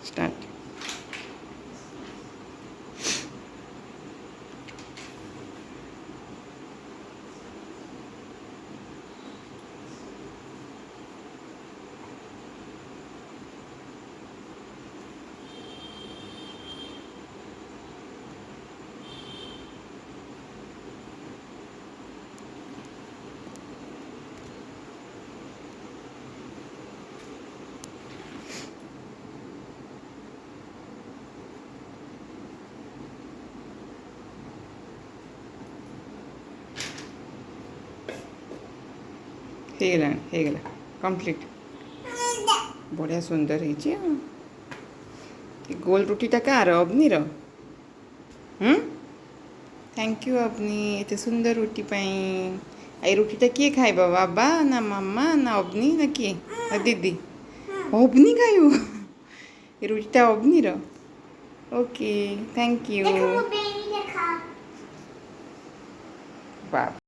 Start. ହେଇଗଲା complete. ବଢ଼ିଆ ସୁନ୍ଦର ହେଇଛି ଆଉ। ଗୋଲ ରୁଟିଟା କାହାର? ଅବନୀର? ଥ୍ୟାଙ୍କ ୟୁ ଅବନୀ, ଏତେ ସୁନ୍ଦର ରୁଟି ପାଇଁ। ଏଇ ରୁଟିଟା କିଏ ଖାଇବ? ବାବା ନା ମାମା ନା ଅବନୀ ନା କିଏ? ନା ଦିଦି? ଅବନୀ ଖାଇବ? ଏ ରୁଟିଟା ଅବନୀର? Okay thank you. ବାବା